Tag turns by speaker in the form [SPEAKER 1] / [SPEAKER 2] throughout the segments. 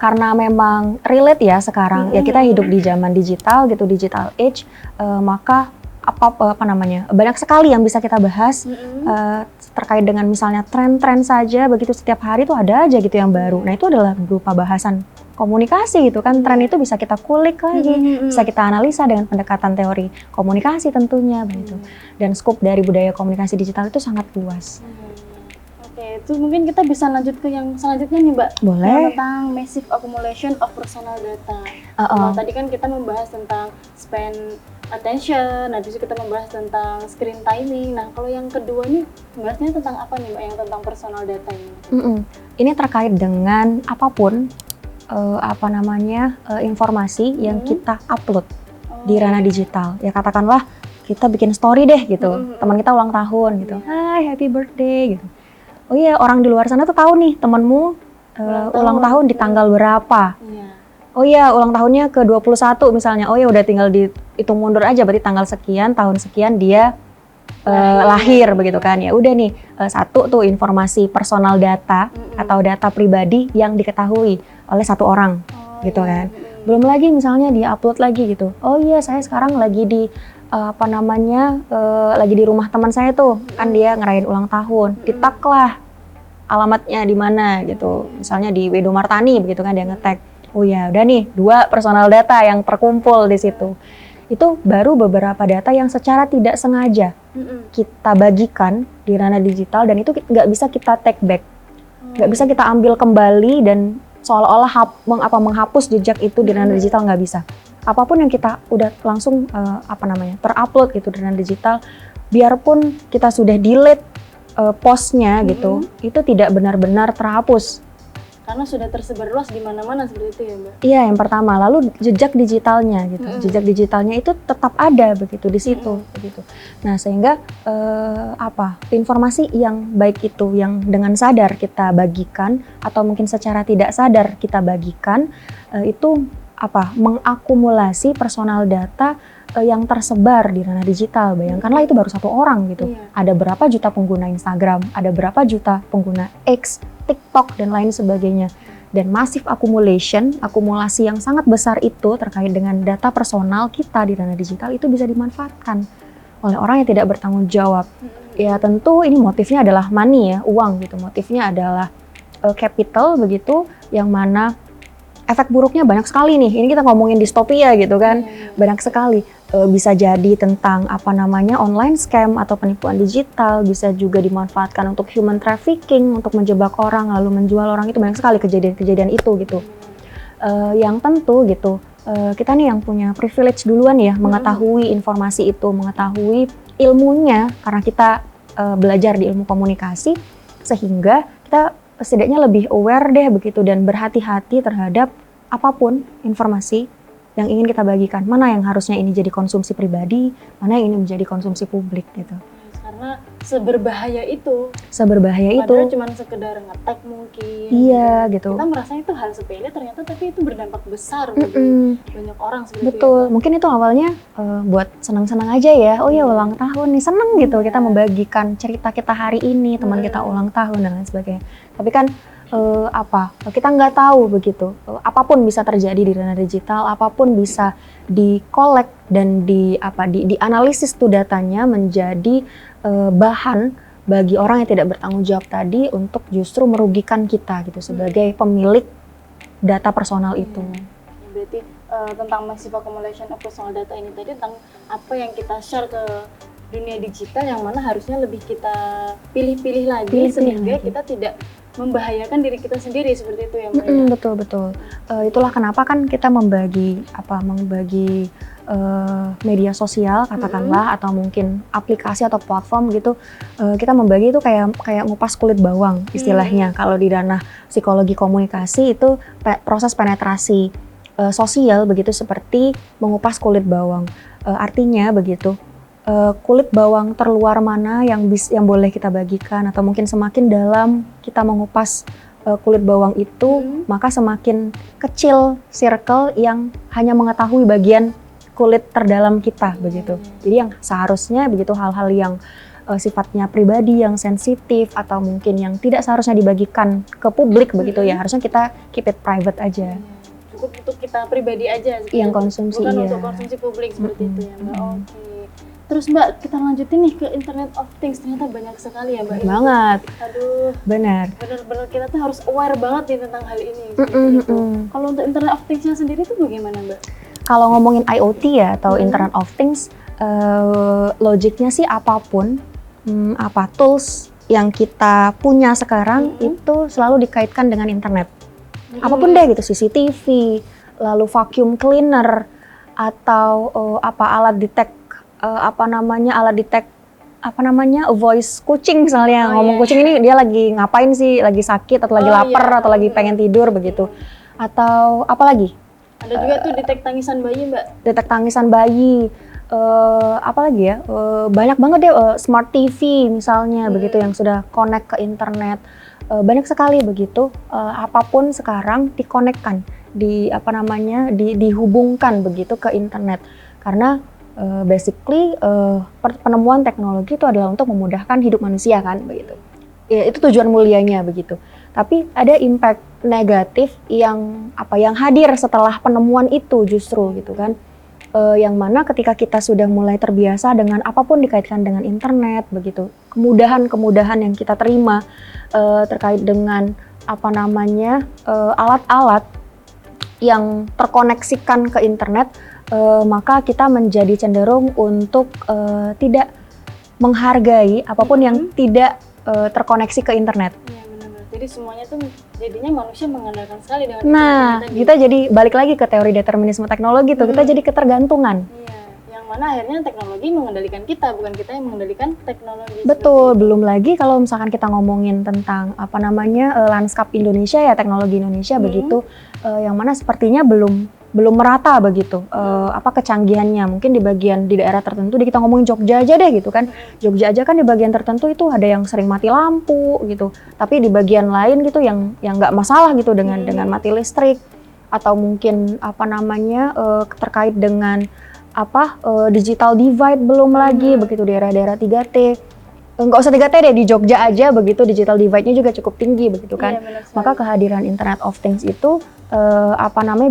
[SPEAKER 1] Karena memang relate ya sekarang, ya kita hidup di zaman digital gitu, digital age, maka apa namanya, banyak sekali yang bisa kita bahas terkait dengan misalnya tren-tren saja, begitu setiap hari tuh ada aja gitu yang baru. Nah itu adalah berupa bahasan komunikasi gitu kan, tren itu bisa kita kulik lagi, bisa kita analisa dengan pendekatan teori komunikasi tentunya begitu. Dan skop dari budaya komunikasi digital itu sangat luas.
[SPEAKER 2] Oke, itu mungkin kita bisa lanjut ke yang selanjutnya nih Mbak.
[SPEAKER 1] Boleh.
[SPEAKER 2] Yang tentang massive accumulation of personal data. Kalau tadi kan kita membahas tentang spend attention, nah disitu kita membahas tentang screen timing. Nah kalau yang kedua nih, bahasnya tentang apa nih Mbak, yang tentang personal data ini?
[SPEAKER 1] Ini terkait dengan apapun, informasi yang kita upload di ranah digital. Ya katakanlah kita bikin story deh gitu, teman kita ulang tahun gitu, hai happy birthday gitu. Oh iya, orang di luar sana tuh tahu nih temanmu ulang tahun di tanggal berapa. Oh iya, ulang tahunnya ke 21 misalnya. Oh ya udah tinggal dihitung mundur aja, berarti tanggal sekian, tahun sekian dia lahir begitu kan. Ya udah nih, satu tuh informasi personal data atau data pribadi yang diketahui oleh satu orang gitu kan. Belum lagi misalnya di-upload lagi gitu. Oh iya, saya sekarang lagi di lagi di rumah teman saya tuh, kan dia ngerayain ulang tahun, di-tag lah alamatnya di mana gitu, misalnya di Wedo Martani begitu kan, dia nge-tag. Oh ya udah nih 2 personal data yang terkumpul di situ. Itu baru beberapa data yang secara tidak sengaja kita bagikan di ranah digital, dan itu nggak bisa kita take back, nggak bisa kita ambil kembali dan seolah-olah menghapus jejak itu di ranah digital, nggak bisa. Apapun yang kita udah langsung terupload gitu di ranah digital, biarpun kita sudah delete postnya gitu, itu tidak benar-benar terhapus.
[SPEAKER 2] Karena sudah tersebar luas di mana-mana seperti itu ya Mbak?
[SPEAKER 1] Iya, yang pertama. Lalu jejak digitalnya gitu, jejak digitalnya itu tetap ada begitu di situ, begitu. Nah sehingga informasi yang baik itu yang dengan sadar kita bagikan atau mungkin secara tidak sadar kita bagikan, itu mengakumulasi personal data yang tersebar di ranah digital. Bayangkanlah itu baru 1 orang gitu. Ada berapa juta pengguna Instagram, ada berapa juta pengguna X, TikTok dan lain sebagainya. Dan massive akumulasi yang sangat besar itu terkait dengan data personal kita di ranah digital itu bisa dimanfaatkan oleh orang yang tidak bertanggung jawab. Ya tentu ini motifnya adalah money ya, uang gitu. Motifnya adalah capital begitu, yang mana efek buruknya banyak sekali nih. Ini kita ngomongin distopia gitu kan. Banyak sekali. Bisa jadi tentang online scam atau penipuan digital, bisa juga dimanfaatkan untuk human trafficking, untuk menjebak orang lalu menjual orang. Itu banyak sekali kejadian-kejadian itu gitu. Yang tentu gitu, kita nih yang punya privilege duluan ya, mengetahui informasi itu, mengetahui ilmunya, karena kita belajar di ilmu komunikasi, sehingga kita setidaknya lebih aware deh begitu, dan berhati-hati terhadap apapun informasi yang ingin kita bagikan. Mana yang harusnya ini jadi konsumsi pribadi, mana yang ini menjadi konsumsi publik gitu.
[SPEAKER 2] Karena seberbahaya itu.
[SPEAKER 1] Padahal
[SPEAKER 2] cuma sekedar nge-tag mungkin.
[SPEAKER 1] Iya gitu.
[SPEAKER 2] Kita merasa itu hal sepele, ternyata tapi itu berdampak besar bagi banyak orang seperti
[SPEAKER 1] Betul.
[SPEAKER 2] itu.
[SPEAKER 1] Mungkin itu awalnya buat senang-senang aja ya. Oh ya ulang tahun nih, seneng gitu kita membagikan cerita kita hari ini, teman kita ulang tahun dan lain sebagainya. Tapi kan kita nggak tahu begitu. Apapun bisa terjadi di ranah digital, apapun bisa di-collect dan dianalisis tuh datanya menjadi bahan bagi orang yang tidak bertanggung jawab tadi untuk justru merugikan kita gitu sebagai pemilik data personal itu.
[SPEAKER 2] Berarti tentang massive accumulation of personal data ini tadi, tentang apa yang kita share ke dunia digital yang mana harusnya lebih kita pilih-pilih lagi sehingga kita tidak membahayakan diri kita sendiri, seperti itu ya Mbak?
[SPEAKER 1] Betul. Itulah kenapa kan kita membagi media sosial katakanlah atau mungkin aplikasi atau platform gitu, kita membagi itu kayak ngupas kulit bawang istilahnya. Kalau di ranah psikologi komunikasi itu proses penetrasi sosial begitu, seperti mengupas kulit bawang. Artinya begitu, kulit bawang terluar mana yang boleh kita bagikan, atau mungkin semakin dalam kita mengupas kulit bawang itu, maka semakin kecil circle yang hanya mengetahui bagian kulit terdalam kita begitu. Jadi yang seharusnya begitu hal-hal yang sifatnya pribadi yang sensitif atau mungkin yang tidak seharusnya dibagikan ke publik begitu ya, harusnya kita keep it private aja.
[SPEAKER 2] Cukup untuk kita pribadi aja
[SPEAKER 1] Yang konsumsi,
[SPEAKER 2] bukan
[SPEAKER 1] iya.
[SPEAKER 2] untuk konsumsi publik seperti itu ya Mbak. Oke. Terus Mbak, kita lanjutin nih ke Internet of Things, ternyata banyak sekali ya Mbak.
[SPEAKER 1] Banget.
[SPEAKER 2] Aduh,
[SPEAKER 1] Benar.
[SPEAKER 2] benar-benar kita tuh harus aware banget nih tentang hal ini. Seperti itu. Kalau untuk Internet of Things-nya sendiri tuh bagaimana Mbak?
[SPEAKER 1] Kalau ngomongin IoT ya atau Internet of Things, logiknya sih apapun, apa tools yang kita punya sekarang itu selalu dikaitkan dengan internet. Apapun deh gitu, CCTV, lalu vacuum cleaner atau alat detect voice kucing misalnya. Ngomong kucing ini dia lagi ngapain sih, lagi sakit atau lagi lapar atau lagi pengen tidur begitu. Atau apa lagi?
[SPEAKER 2] Ada juga tuh detek tangisan bayi Mbak.
[SPEAKER 1] Detek tangisan bayi. Apalagi ya, banyak banget deh, smart TV misalnya begitu yang sudah connect ke internet. Banyak sekali begitu, apapun sekarang dikonekkan, dihubungkan begitu ke internet. Karena basically penemuan teknologi itu adalah untuk memudahkan hidup manusia kan begitu. Ya, itu tujuan mulianya begitu. Tapi ada impact negatif yang hadir setelah penemuan itu justru gitu kan. Yang mana ketika kita sudah mulai terbiasa dengan apapun dikaitkan dengan internet begitu, kemudahan yang kita terima terkait dengan alat-alat yang terkoneksikan ke internet, maka kita menjadi cenderung untuk tidak menghargai apapun yang tidak terkoneksi ke internet.
[SPEAKER 2] Iya benar-benar. Jadi semuanya tuh jadinya manusia mengandalkan sekali dengan
[SPEAKER 1] kita jadi balik lagi ke teori determinisme teknologi tuh, kita jadi ketergantungan.
[SPEAKER 2] Iya, yang mana akhirnya teknologi mengendalikan kita, bukan kita yang mengendalikan teknologi.
[SPEAKER 1] Betul, belum lagi kalau misalkan kita ngomongin tentang lanskap Indonesia ya, teknologi Indonesia begitu, yang mana sepertinya belum merata begitu, kecanggihannya. Mungkin di daerah tertentu, kita ngomongin Jogja aja deh gitu kan. Jogja aja kan di bagian tertentu itu ada yang sering mati lampu gitu. Tapi di bagian lain gitu yang nggak masalah gitu dengan mati listrik, atau mungkin terkait dengan digital divide belum lagi begitu, daerah-daerah 3T. Nggak usah 3T deh, di Jogja aja begitu digital divide-nya juga cukup tinggi begitu kan. Maka kehadiran Internet of Things itu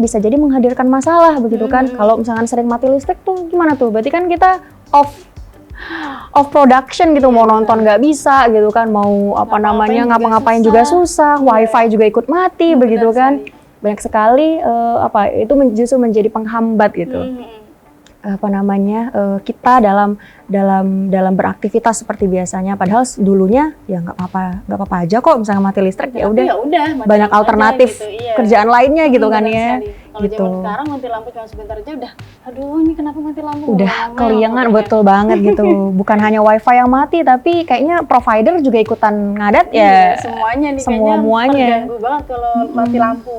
[SPEAKER 1] bisa jadi menghadirkan masalah begitu kan. Kalau misalkan sering mati listrik tuh gimana tuh? Berarti kan kita off production gitu, mau nonton nggak bisa gitu kan, mau ngapa-ngapain juga susah, wifi juga ikut mati begitu kan. Banyak sekali itu justru menjadi penghambat gitu. Kita dalam beraktivitas seperti biasanya, padahal dulunya ya nggak apa-apa aja kok misalnya mati listrik, ya udah banyak alternatif gitu, kerjaan lainnya gitu kan ya.
[SPEAKER 2] Kalau zaman sekarang mati lampu cuma sebentar aja udah, aduh ini kenapa mati lampu?
[SPEAKER 1] Udah keliangan, betul banget gitu. Bukan hanya wifi yang mati, tapi kayaknya provider juga ikutan ngadat ya.
[SPEAKER 2] Semuanya nih
[SPEAKER 1] semuanya
[SPEAKER 2] terganggu banget kalau mati lampu.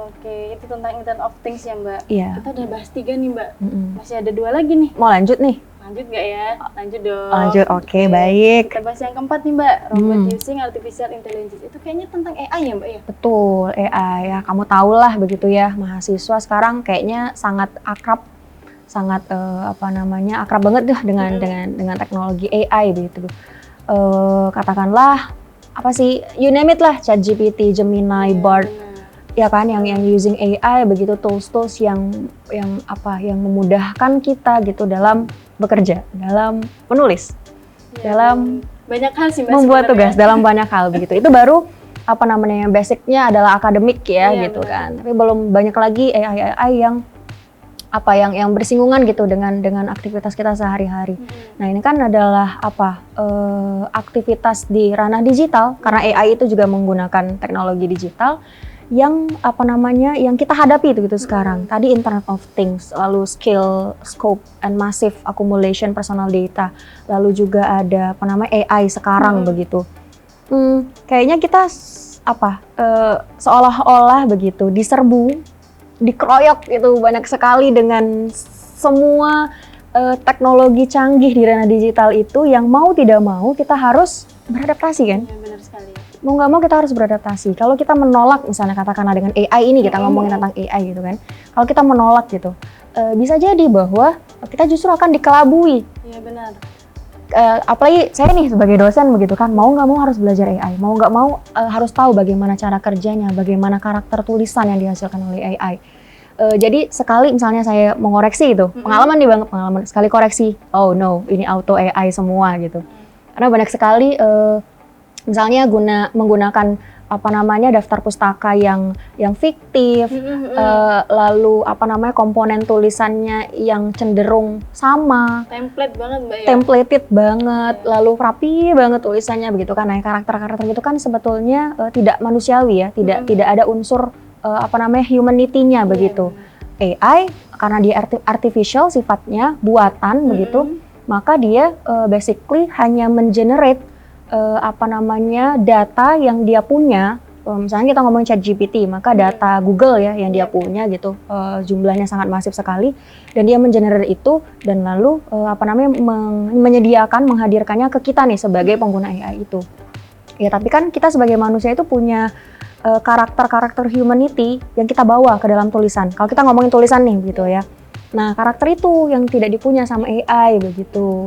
[SPEAKER 2] Oke, itu tentang Internet of Things ya Mbak.
[SPEAKER 1] Iya.
[SPEAKER 2] Kita udah bahas 3 nih Mbak. Masih ada 2 lagi nih.
[SPEAKER 1] Mau lanjut nih?
[SPEAKER 2] Lanjut nggak ya? Lanjut dong.
[SPEAKER 1] Lanjut, oke, baik.
[SPEAKER 2] Kita bahas yang keempat nih Mbak, robot using artificial intelligence. Itu kayaknya tentang AI ya Mbak ya?
[SPEAKER 1] Betul, AI ya. Kamu tahu lah begitu ya, mahasiswa sekarang kayaknya sangat akrab, akrab banget deh dengan teknologi AI begitu. Katakanlah you name it lah, ChatGPT, Gemini, Bard. Ya kan, yang using AI begitu, tools yang memudahkan kita gitu dalam bekerja, dalam menulis, dalam
[SPEAKER 2] banyak hal sih Mbak,
[SPEAKER 1] membuat tugas, dalam banyak hal begitu. Itu baru basicnya adalah akademik ya gitu kan. Tapi belum banyak lagi AI yang bersinggungan gitu dengan aktivitas kita sehari-hari. Nah, ini kan adalah aktivitas di ranah digital, karena AI itu juga menggunakan teknologi digital yang yang kita hadapi itu gitu sekarang. Tadi Internet of Things, lalu scale, scope, and massive accumulation personal data, lalu juga ada AI sekarang begitu. Kayaknya kita seolah-olah begitu diserbu, dikeroyok itu banyak sekali dengan semua teknologi canggih di ranah digital itu, yang mau tidak mau kita harus beradaptasi kan?
[SPEAKER 2] Iya, benar sekali.
[SPEAKER 1] Mau nggak mau kita harus beradaptasi. Kalau kita menolak, misalnya katakanlah dengan AI ini, kita ngomongin tentang AI gitu kan. Kalau kita menolak gitu, bisa jadi bahwa kita justru akan dikelabui.
[SPEAKER 2] Iya benar.
[SPEAKER 1] apalagi saya nih sebagai dosen begitu kan, mau nggak mau harus belajar AI, mau nggak mau harus tahu bagaimana cara kerjanya, bagaimana karakter tulisan yang dihasilkan oleh AI. Jadi sekali misalnya saya mengoreksi itu, pengalaman nih banget, pengalaman sekali koreksi, oh no, ini auto AI semua gitu. Karena banyak sekali misalnya menggunakan apa namanya daftar pustaka yang fiktif, lalu apa namanya komponen tulisannya yang cenderung sama,
[SPEAKER 2] template banget Mbak ya.
[SPEAKER 1] Templated banget, lalu rapi banget tulisannya begitu kan. Nah, karakter-karakter itu kan sebetulnya tidak manusiawi ya, tidak ada unsur apa namanya humanity-nya begitu. AI karena dia artificial sifatnya, buatan begitu, maka dia basically hanya mengenerate apa namanya data yang dia punya. Misalnya kita ngomongin ChatGPT, maka data Google ya yang dia punya gitu, jumlahnya sangat masif sekali, dan dia mengenerate itu dan lalu apa namanya menyediakan, menghadirkannya ke kita nih sebagai pengguna AI itu. Ya tapi kan kita sebagai manusia itu punya karakter-karakter humanity yang kita bawa ke dalam tulisan. Kalau kita ngomongin tulisan nih gitu ya. Nah, karakter itu yang tidak dipunya sama AI begitu.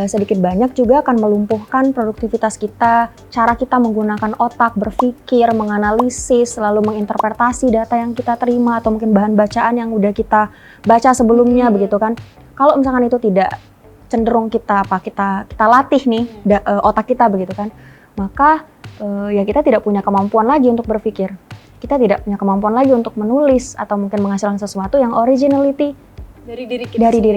[SPEAKER 1] Sedikit banyak juga akan melumpuhkan produktivitas kita, cara kita menggunakan otak, berpikir, menganalisis, lalu menginterpretasi data yang kita terima atau mungkin bahan bacaan yang udah kita baca sebelumnya begitu kan. Kalau misalkan itu tidak cenderung kita latih nih otak kita begitu kan. Maka ya kita tidak punya kemampuan lagi untuk berpikir. Kita tidak punya kemampuan lagi untuk menulis atau mungkin menghasilkan sesuatu yang originality
[SPEAKER 2] dari diri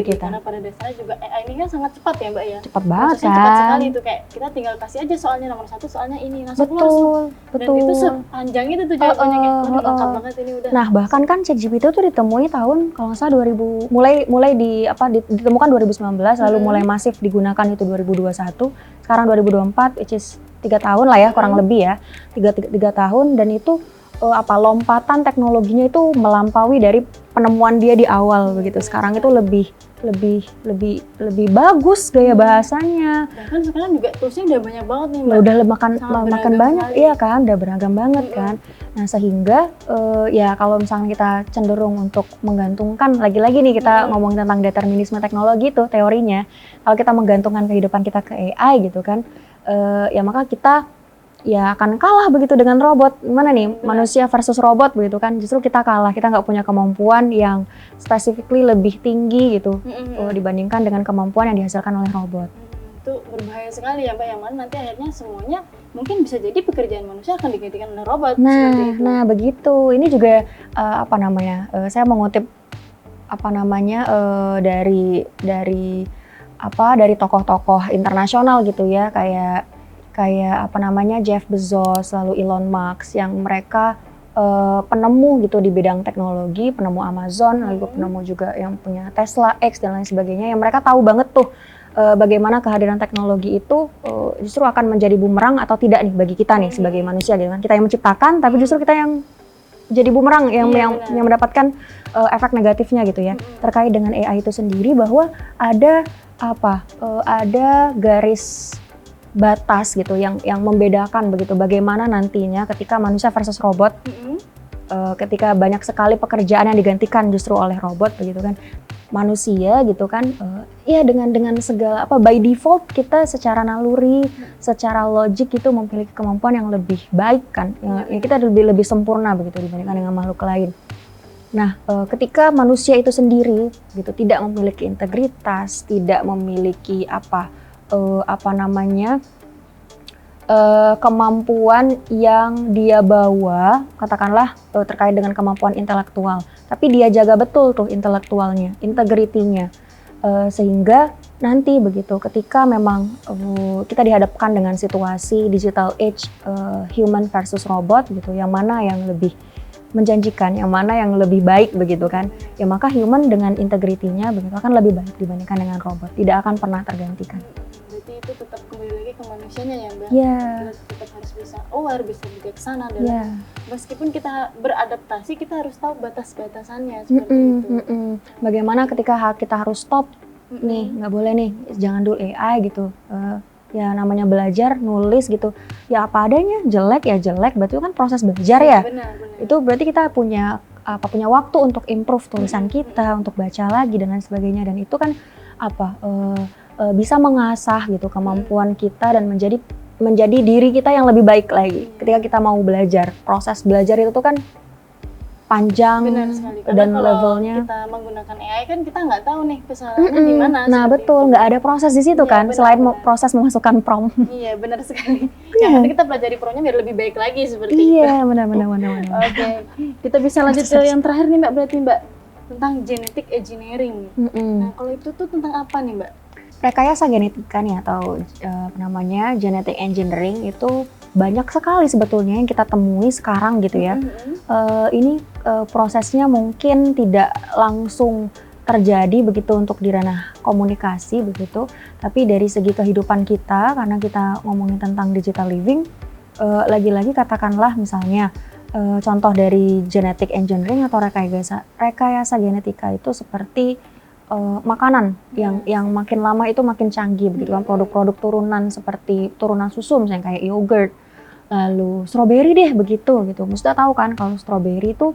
[SPEAKER 2] kita. Karena pada dasarnya juga AI ini kan sangat cepat ya Mbak ya.
[SPEAKER 1] Cepat banget kan.
[SPEAKER 2] Cepat sekali itu, kayak kita tinggal kasih aja soalnya nomor 1, soalnya ini langsung
[SPEAKER 1] betul.
[SPEAKER 2] Dan itu sepanjang itu tuh jawabannya kayak lengkap banget ini udah.
[SPEAKER 1] Nah, bahkan kan ChatGPT itu ditemui tahun kalau nggak salah 2000 mulai ditemukan 2019 lalu mulai masif digunakan itu 2021. Sekarang 2024 which is 3 tahun lah ya kurang lebih ya. 3 tahun, dan itu lompatan teknologinya itu melampaui dari penemuan dia di awal begitu. Sekarang itu lebih bagus gaya bahasanya.
[SPEAKER 2] Bahkan sekarang juga toolsnya udah banyak banget nih Mbak.
[SPEAKER 1] Udah makan banyak iya kan, udah beragam banget kan. Nah sehingga ya kalau misalnya kita cenderung untuk menggantungkan, lagi-lagi nih kita ngomongin tentang determinisme teknologi itu teorinya, kalau kita menggantungkan kehidupan kita ke AI gitu kan, ya maka kita ya akan kalah begitu dengan robot. Gimana nih, manusia versus robot begitu kan, justru kita kalah, kita nggak punya kemampuan yang specifically lebih tinggi gitu dibandingkan dengan kemampuan yang dihasilkan oleh robot.
[SPEAKER 2] Itu berbahaya sekali ya Mbak, yang mana nanti akhirnya semuanya mungkin bisa jadi pekerjaan manusia akan digantikan oleh robot.
[SPEAKER 1] Nah begitu, ini juga saya mengutip dari tokoh-tokoh internasional gitu ya, kayak Jeff Bezos, lalu Elon Musk, yang mereka penemu gitu di bidang teknologi, penemu Amazon, lalu penemu juga yang punya Tesla X dan lain sebagainya, yang mereka tahu banget tuh bagaimana kehadiran teknologi itu justru akan menjadi bumerang atau tidak nih bagi kita nih sebagai manusia gitu kan. Kita yang menciptakan tapi justru kita yang jadi bumerang yang mendapatkan efek negatifnya gitu ya. Terkait dengan AI itu sendiri, bahwa ada garis batas gitu yang membedakan begitu bagaimana nantinya ketika manusia versus robot, ketika banyak sekali pekerjaan yang digantikan justru oleh robot begitu kan. Manusia gitu kan ya dengan segala by default kita secara naluri, secara logik itu memiliki kemampuan yang lebih baik kan, ya kita lebih sempurna begitu dibandingkan dengan makhluk lain. Nah, ketika manusia itu sendiri gitu tidak memiliki integritas, tidak memiliki kemampuan yang dia bawa, katakanlah terkait dengan kemampuan intelektual, tapi dia jaga betul tuh intelektualnya, integritinya, sehingga nanti begitu ketika memang kita dihadapkan dengan situasi digital age, human versus robot gitu, yang mana yang lebih menjanjikan, yang mana yang lebih baik begitu kan, ya maka human dengan integritinya begitu akan lebih baik dibandingkan dengan robot, tidak akan pernah tergantikan.
[SPEAKER 2] Berarti itu tetap kembali lagi ke manusianya ya Mbak?
[SPEAKER 1] Iya.
[SPEAKER 2] Kita tetap harus bisa aware, bisa bijaksana dalam meskipun kita beradaptasi, kita harus tahu batas-batasannya seperti itu.
[SPEAKER 1] Bagaimana ketika kita harus stop nih, nggak boleh nih, jangan dulu AI gitu. Ya namanya belajar, nulis gitu, ya apa adanya, jelek ya jelek, berarti itu kan proses belajar ya.
[SPEAKER 2] Benar.
[SPEAKER 1] Itu berarti kita punya waktu untuk improve tulisan kita, untuk baca lagi dan lain sebagainya, dan itu kan bisa mengasah gitu kemampuan kita dan menjadi diri kita yang lebih baik lagi ketika kita mau belajar. Proses belajar itu tuh kan panjang.
[SPEAKER 2] Benar sekali. Karena
[SPEAKER 1] dan
[SPEAKER 2] kalau
[SPEAKER 1] levelnya
[SPEAKER 2] kita menggunakan AI kan kita nggak tahu nih kesalahannya di mana.
[SPEAKER 1] Nah
[SPEAKER 2] seperti
[SPEAKER 1] betul,
[SPEAKER 2] itu.
[SPEAKER 1] nggak ada proses di situ
[SPEAKER 2] Iya,
[SPEAKER 1] kan, selain
[SPEAKER 2] benar.
[SPEAKER 1] proses memasukkan prompt.
[SPEAKER 2] Iya benar sekali.
[SPEAKER 1] Iya.
[SPEAKER 2] Yang nanti kita pelajari pro-nya biar lebih baik lagi seperti itu.
[SPEAKER 1] Iya, benar.
[SPEAKER 2] Oke, kita bisa lanjut ke yang terakhir nih Mbak, berarti Mbak tentang genetic engineering. Nah kalau itu tuh tentang apa nih Mbak?
[SPEAKER 1] Rekayasa genetika nih atau apa namanya genetic engineering itu banyak sekali sebetulnya yang kita temui sekarang gitu ya. Ini prosesnya mungkin tidak langsung terjadi begitu untuk di ranah komunikasi begitu, tapi dari segi kehidupan kita karena kita ngomongin tentang digital living, lagi-lagi katakanlah misalnya contoh dari genetic engineering atau rekayasa genetika itu seperti makanan yang makin lama itu makin canggih begitu kan, produk-produk turunan seperti turunan susu misalnya kayak yogurt, lalu stroberi deh begitu gitu. Mesti tahu kan kalau stroberi itu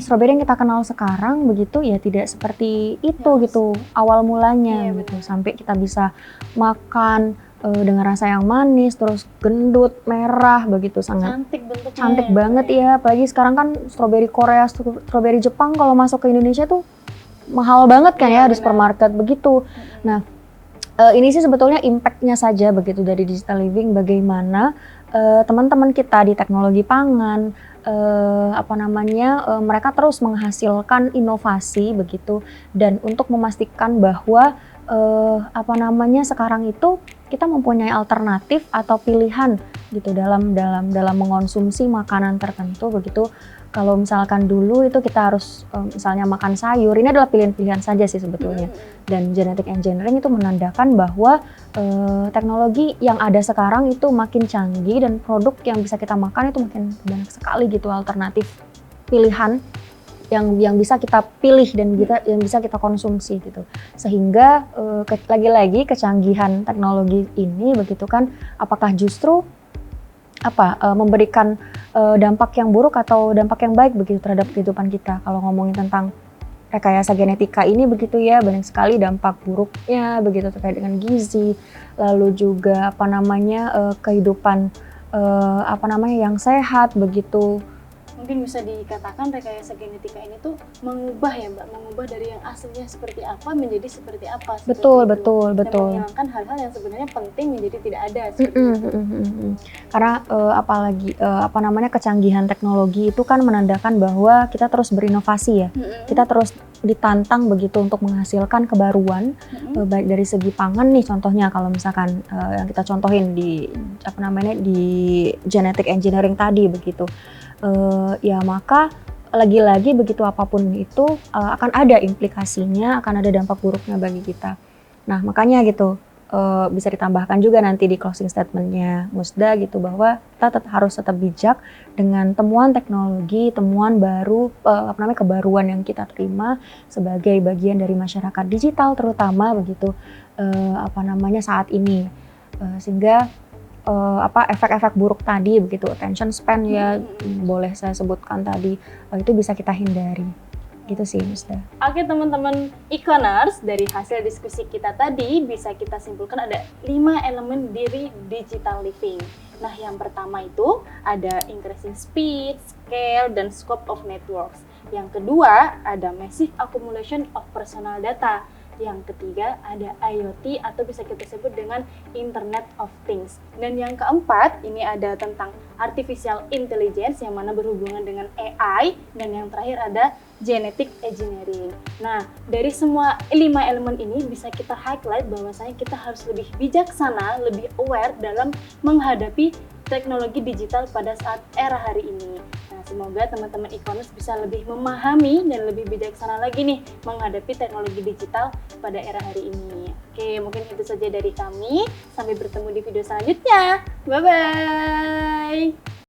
[SPEAKER 1] stroberi yang kita kenal sekarang begitu ya tidak seperti itu gitu awal mulanya gitu, sampai kita bisa makan dengan rasa yang manis, terus gendut, merah begitu, sangat cantik banget ya. Apalagi sekarang kan stroberi Korea, stroberi Jepang kalau masuk ke Indonesia tuh mahal banget kan ya di supermarket begitu. Nah ini sih sebetulnya impact-nya saja begitu dari digital living, bagaimana teman-teman kita di teknologi pangan mereka terus menghasilkan inovasi begitu, dan untuk memastikan bahwa sekarang itu kita mempunyai alternatif atau pilihan gitu dalam mengonsumsi makanan tertentu begitu. Kalau misalkan dulu itu kita harus misalnya makan sayur, ini adalah pilihan-pilihan saja sih sebetulnya. Dan genetic engineering itu menandakan bahwa teknologi yang ada sekarang itu makin canggih dan produk yang bisa kita makan itu makin banyak sekali gitu alternatif pilihan yang bisa kita pilih dan yang bisa kita konsumsi gitu. Sehingga lagi-lagi kecanggihan teknologi ini begitu kan, apakah justru memberikan dampak yang buruk atau dampak yang baik begitu terhadap kehidupan kita. Kalau ngomongin tentang rekayasa genetika ini begitu ya, banyak sekali dampak buruknya begitu terkait dengan gizi, lalu juga kehidupan yang sehat begitu.
[SPEAKER 2] Mungkin bisa dikatakan rekayasa genetika ini tuh mengubah ya Mbak, mengubah dari yang aslinya seperti apa menjadi seperti apa.
[SPEAKER 1] Betul.
[SPEAKER 2] Dan menghilangkan hal-hal yang sebenarnya penting menjadi tidak ada.
[SPEAKER 1] Karena kecanggihan teknologi itu kan menandakan bahwa kita terus berinovasi ya. Kita terus ditantang begitu untuk menghasilkan kebaruan, baik dari segi pangan nih contohnya, kalau misalkan yang kita contohin di genetic engineering tadi begitu. Ya maka lagi-lagi begitu apapun itu akan ada implikasinya, akan ada dampak buruknya bagi kita. Nah makanya gitu bisa ditambahkan juga nanti di closing statementnya Musda gitu, bahwa kita harus tetap bijak dengan temuan teknologi, temuan baru, kebaruan yang kita terima sebagai bagian dari masyarakat digital terutama begitu saat ini, sehingga efek-efek buruk tadi begitu, attention span ya boleh saya sebutkan tadi, itu bisa kita hindari gitu sih Musda.
[SPEAKER 2] Oke teman-teman e-commerce, dari hasil diskusi kita tadi bisa kita simpulkan ada 5 elemen diri digital living. Nah yang pertama itu ada increasing speed, scale, dan scope of networks. Yang kedua ada massive accumulation of personal data. Yang ketiga ada IoT atau bisa kita sebut dengan Internet of Things. Dan yang keempat ini ada tentang Artificial Intelligence yang mana berhubungan dengan AI. Dan yang terakhir ada Genetic Engineering. Nah dari semua 5 elemen ini bisa kita highlight bahwasanya kita harus lebih bijaksana, lebih aware dalam menghadapi teknologi digital pada saat era hari ini. Nah, semoga teman-teman e-commerce bisa lebih memahami dan lebih bijaksana lagi nih menghadapi teknologi digital pada era hari ini. Oke, mungkin itu saja dari kami. Sampai bertemu di video selanjutnya. Bye-bye!